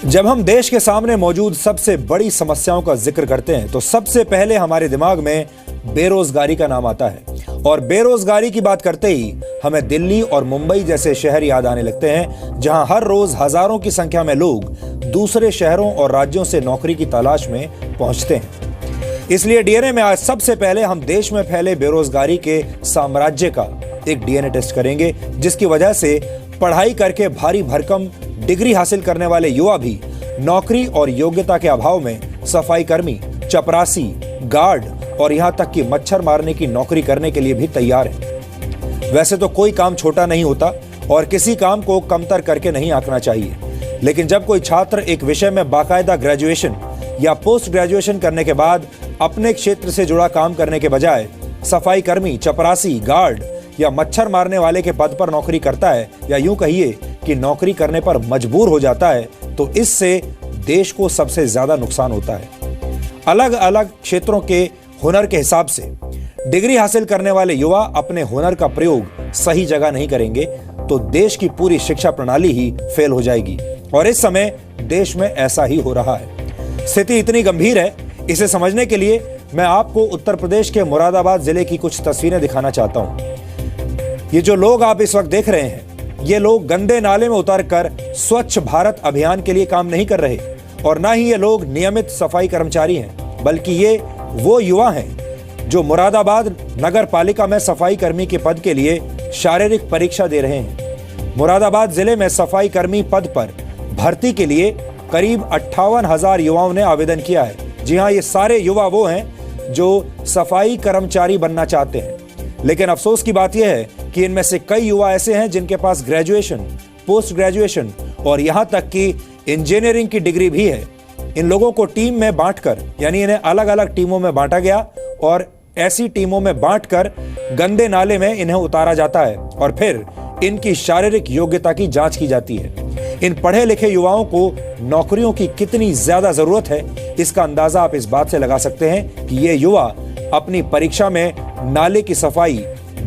जब हम देश के सामने मौजूद सबसे बड़ी समस्याओं का जिक्र करते हैं तो सबसे पहले हमारे दिमाग में बेरोजगारी का नाम आता है। और बेरोजगारी की बात करते ही हमें दिल्ली और मुंबई जैसे शहर याद आने लगते हैं, जहां हर रोज हजारों की संख्या में लोग दूसरे शहरों और राज्यों से नौकरी की तलाश में पहुंचते हैं। इसलिए डीएनए में आज सबसे पहले हम देश में फैले बेरोजगारी के साम्राज्य का एक डीएनए टेस्ट करेंगे, जिसकी वजह से पढ़ाई करके भारी भरकम डिग्री हासिल करने वाले युवा भी नौकरी और योग्यता के अभाव में सफाई कर्मी, चपरासी, गार्ड और यहां तक कि मच्छर मारने की नौकरी करने के लिए भी तैयार हैं। वैसे तो कोई काम छोटा नहीं होता और किसी काम को कमतर करके नहीं आंकना चाहिए, लेकिन जब कोई छात्र एक विषय में बाकायदा ग्रेजुएशन या पोस्ट ग्रेजुएशन करने के बाद अपने क्षेत्र से जुड़ा काम करने के बजाय सफाई कर्मी, चपरासी, गार्ड या मच्छर मारने वाले के पद पर नौकरी करता है, या यूं कहिए कि नौकरी करने पर मजबूर हो जाता है, तो इससे देश को सबसे ज्यादा नुकसान होता है। अलग अलग क्षेत्रों के हुनर के हिसाब से डिग्री हासिल करने वाले युवा अपने हुनर का प्रयोग सही जगह नहीं करेंगे तो देश की पूरी शिक्षा प्रणाली ही फेल हो जाएगी। और इस समय देश में ऐसा ही हो रहा है। स्थिति इतनी गंभीर है, इसे समझने के लिए मैं आपको उत्तर प्रदेश के मुरादाबाद जिले की कुछ तस्वीरें दिखाना चाहता हूं। ये जो लोग आप इस वक्त देख रहे हैं, ये लोग गंदे नाले में उतरकर स्वच्छ भारत अभियान के लिए काम नहीं कर रहे, और ना ही ये लोग नियमित सफाई कर्मचारी हैं, बल्कि ये वो युवा हैं जो मुरादाबाद नगर पालिका में सफाई कर्मी के पद के लिए शारीरिक परीक्षा दे रहे हैं। मुरादाबाद जिले में सफाई कर्मी पद पर भर्ती के लिए करीब 58,000 युवाओं ने आवेदन किया है। जी हाँ, ये सारे युवा वो हैं जो सफाई कर्मचारी बनना चाहते हैं। लेकिन अफसोस की बात यह है कि इनमें से कई युवा ऐसे हैं जिनके पास ग्रेजुएशन, पोस्ट ग्रेजुएशन और यहां तक कि इंजीनियरिंग की डिग्री भी है। इन लोगों को टीम में बांटकर, यानी इन्हें अलग अलग टीमों में बांटा गया और ऐसी टीमों में बांटकर गंदे नाले में इन्हें उतारा जाता है और फिर इनकी शारीरिक योग्यता की जांच की जाती है। इन पढ़े लिखे युवाओं को नौकरियों की कितनी ज्यादा जरूरत है, इसका अंदाजा आप इस बात से लगा सकते हैं कि ये युवा अपनी परीक्षा में नाले की सफाई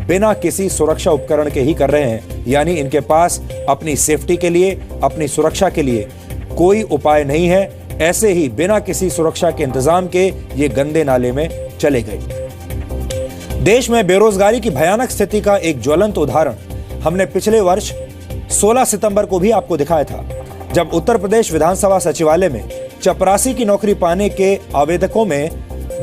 बिना किसी सुरक्षा उपकरण के ही कर रहे हैं, यानी इनके पास अपनी सेफ्टी के लिए, अपनी सुरक्षा के लिए कोई उपाय नहीं है। ऐसे ही बिना किसी सुरक्षा के इंतजाम के ये गंदे नाले में चले गए। देश में बेरोजगारी की भयानक स्थिति का एक ज्वलंत उदाहरण हमने पिछले वर्ष 16 सितंबर को भी आपको दिखाया था, जब उत्तर प्रदेश विधानसभा सचिवालय में चपरासी की नौकरी पाने के आवेदकों में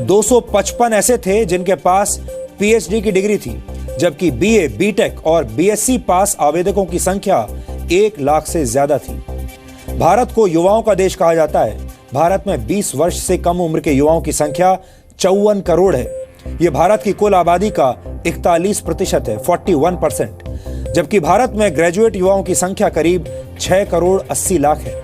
255 ऐसे थे जिनके पास पीएचडी की डिग्री थी, जबकि बीए, बीटेक और बीएससी पास आवेदकों की संख्या 1 लाख से ज्यादा थी। भारत को युवाओं का देश कहा जाता है। भारत में 20 वर्ष से कम उम्र के युवाओं की संख्या 54 करोड़ है। यह भारत की कुल आबादी का 41% है, 41%, जबकि भारत में ग्रेजुएट युवाओं की संख्या करीब 6 करोड़ 80 लाख है।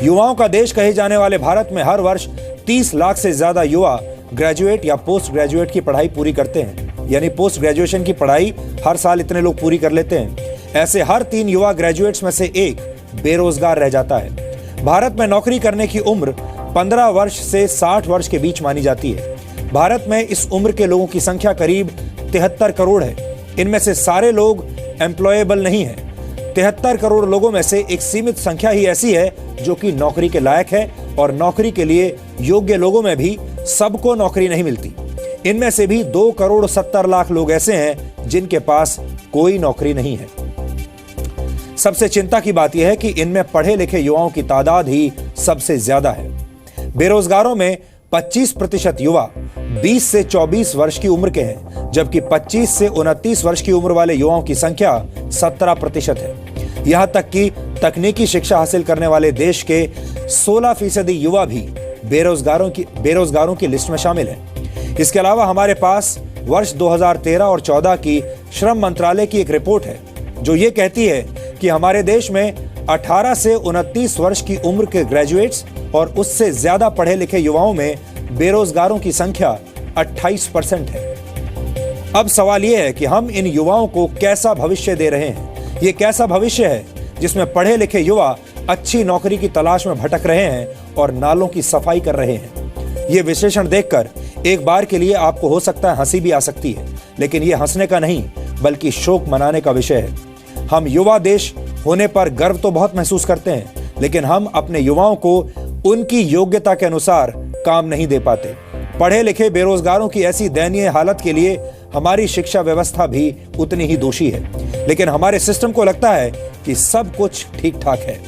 युवाओं का देश कहे जाने वाले भारत में हर वर्ष 30 लाख से ज्यादा युवा ग्रेजुएट या पोस्ट ग्रेजुएट की पढ़ाई पूरी करते हैं, यानी पोस्ट ग्रेजुएशन की पढ़ाई हर साल इतने लोग पूरी कर लेते हैं। ऐसे हर 3 युवा ग्रेजुएट्स में से एक बेरोजगार रह जाता है। भारत में नौकरी करने की उम्र 15 वर्ष से 60 वर्ष के बीच मानी जाती है। भारत में इस उम्र के लोगों की संख्या करीब 73 करोड़ है। इनमें से सारे लोग एम्प्लॉयबल नहीं है। 73 करोड़ लोगों में से एक सीमित संख्या ही ऐसी है जो कि नौकरी के लायक है, और नौकरी के लिए योग्य लोगों में भी सबको नौकरी नहीं मिलती। इनमें से भी 2 करोड़ 70 लाख लोग ऐसे हैं जिनके पास कोई नौकरी नहीं है। सबसे चिंता की बात यह है कि इनमें पढ़े लिखे युवाओं की तादाद ही सबसे ज्यादा है। बेरोजगारों में 25% युवा 20 से 24 वर्ष की उम्र के हैं, जबकि 25 से 29 वर्ष की उम्र वाले युवाओं की संख्या 17% है। यहां तक कि तकनीकी शिक्षा हासिल करने वाले देश के 16% युवा भी बेरोजगारों की लिस्ट में शामिल हैं। इसके अलावा हमारे पास वर्ष 2013 और 14 की श्रम मंत्रालय की एक रिपोर्ट है जो ये कहती है कि हमारे देश में 18 से 29 वर्ष की उम्र के ग्रेजुएट्स और उससे ज्यादा पढ़े लिखे युवाओं में बेरोजगारों की संख्या 28% है। अब सवाल यह है कि हम इन युवाओं को कैसा भविष्य दे रहे हैं। ये कैसा भविष्य है जिसमें पढ़े लिखे युवा अच्छी नौकरी की तलाश में भटक रहे हैं और नालों की सफाई कर रहे हैं। ये विश्लेषण देखकर एक बार के लिए आपको हो सकता है हंसी भी आ सकती है, लेकिन ये हंसने का नहीं बल्कि शोक मनाने का विषय है। हम युवा देश होने पर गर्व तो बहुत महसूस करते हैं, लेकिन हम अपने युवाओं को उनकी योग्यता के अनुसार काम नहीं दे पाते। पढ़े लिखे बेरोजगारों की ऐसी दयनीय हालत के लिए हमारी शिक्षा व्यवस्था भी उतनी ही दोषी है, लेकिन हमारे सिस्टम को लगता है कि सब कुछ ठीक ठाक है।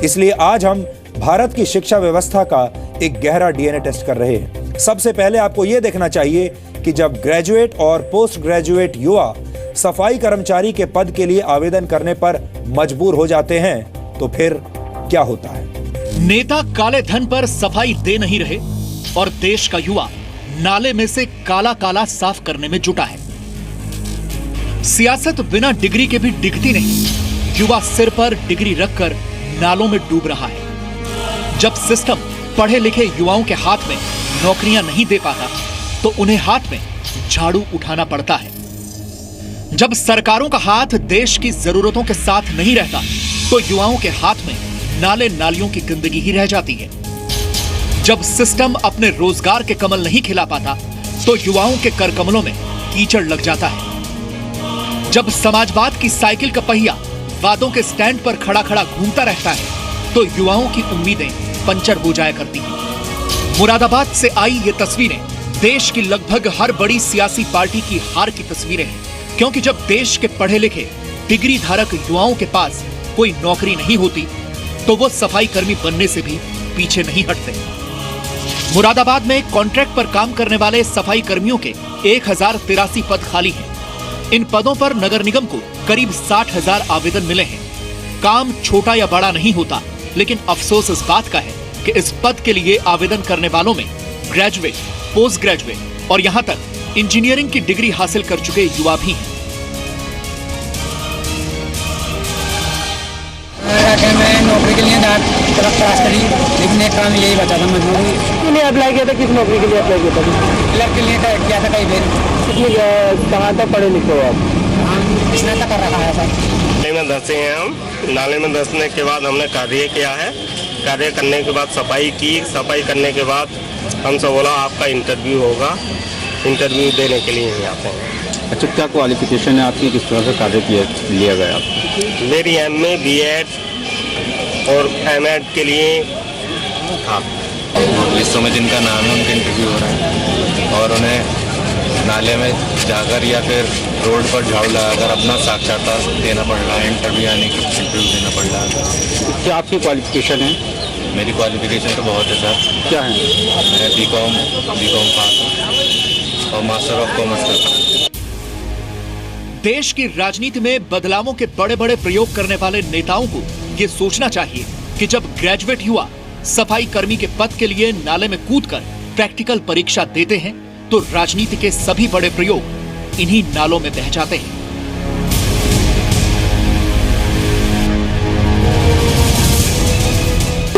इसलिए आज हम भारत की शिक्षा व्यवस्था का एक गहरा डीएनए टेस्ट कर रहे हैं। सबसे पहले आपको यह देखना चाहिए कि जब ग्रेजुएट और पोस्ट ग्रेजुएट युवा सफाई कर्मचारी के पद के लिए आवेदन करने पर मजबूर हो जाते हैं तो फिर क्या होता है। नेता काले धन पर सफाई दे नहीं रहे और देश का युवा नाले में से काला काला साफ करने में जुटा है। सियासत बिना डिग्री के भी दिखती नहीं। युवा सिर पर डिग्री रखकर नालों में डूब रहा है। जब सिस्टम पढ़े लिखे युवाओं के हाथ में नौकरियां नहीं दे पाता तो उन्हें हाथ में झाड़ू उठाना पड़ता है। जब सरकारों का हाथ देश की जरूरतों के साथ नहीं रहता तो युवाओं के हाथ में नाले नालियों की गंदगी ही रह जाती है। जब सिस्टम अपने रोजगार के कमल नहीं खिला पाता तो युवाओं के कर कमलों में कीचड़ लग जाता है। जब समाजवाद की साइकिल का पहिया वादों के स्टैंड पर खड़ा खड़ा घूमता रहता है तो युवाओं की उम्मीदें पंचर हो जाया करती हैं। मुरादाबाद से आई ये तस्वीरें देश की लगभग हर बड़ी सियासी पार्टी की हार की तस्वीरें हैं, क्योंकि जब देश के पढ़े लिखे डिग्री धारक युवाओं के पास कोई नौकरी नहीं होती तो वो सफाई कर्मी बनने से भी पीछे नहीं हटते। मुरादाबाद में कॉन्ट्रैक्ट पर काम करने वाले सफाई कर्मियों के 1083 पद खाली हैं। इन पदों पर नगर निगम को करीब 60,000 आवेदन मिले हैं। काम छोटा या बड़ा नहीं होता, लेकिन अफसोस इस बात का है कि इस पद के लिए आवेदन करने वालों में ग्रेजुएट, पोस्ट ग्रेजुएट और यहाँ तक इंजीनियरिंग की डिग्री हासिल कर चुके युवा भी हैं। मैं नौकरी के लिए तलाश करी, लेकिन एक काम यही बचा था, मजबूरी के लिए अप्लाई किया था। किस नौकरी के लिए अप्लाई किया था? क्लर्क के लिए किया था कई बार। कहाँ तक पढ़े लिखे हो आप? हम स्नातक कर रखा है सर। नाले में धंसे हैं हम। नाले में धंसने के बाद हमने कार्य किया है। कार्य करने के बाद सफाई की। सफाई करने के बाद हमसे बोला आपका इंटरव्यू होगा। इंटरव्यू देने के लिए ही आते हैं। अच्छा, क्या क्वालिफिकेशन है आपकी? किस तरह से कार्य लिया गया आपको? मेरी MA BEd और MAd के लिए हाँ लिस्टों में जिनका नाम है उनका इंटरव्यू हो रहा है और उन्हें नाले में जाकर या फिर रोड पर झाड़ू लगाकर अपना साक्षात्कार देना पड़ रहा है। इंटरव्यू देना पड़ रहा है। क्या आपकी क्वालिफिकेशन है? मेरी क्वालिफिकेशन तो बहुत है सर। क्या है? मैं बीकॉम पास हूँ और मास्टर ऑफ कॉमर्स करता हूँ। देश की राजनीति में बदलावों के बड़े बड़े प्रयोग करने वाले नेताओं को ये सोचना चाहिए कि जब ग्रेजुएट युवा सफाई कर्मी के पद के लिए नाले में कूदकर प्रैक्टिकल परीक्षा देते हैं तो राजनीति के सभी बड़े प्रयोग इन्हीं नालों में बह जाते हैं।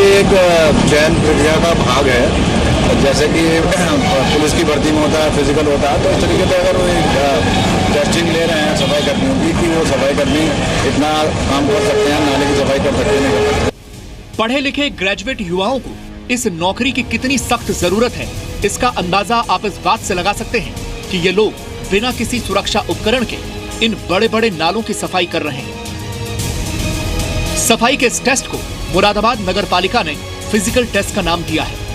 एक चयन प्रक्रिया का भाग है, जैसे कि पुलिस की भर्ती में होता है, फिजिकल होता है, तो इस तरीके से अगर वो टेस्टिंग ले रहे हैं सफाई कर्मियों की कि वो सफाई कर्मी इतना काम कर सकते हैं, नाले की सफाई कर सकते हैं। पढ़े लिखे ग्रेजुएट युवाओं को इस नौकरी की कितनी सख्त जरूरत है, इसका अंदाजा आप इस बात से लगा सकते हैं कि ये लोग बिना किसी सुरक्षा उपकरण के इन बड़े बड़े नालों की सफाई कर रहे हैं। सफाई के इस टेस्ट को मुरादाबाद नगर पालिका ने फिजिकल टेस्ट का नाम दिया है।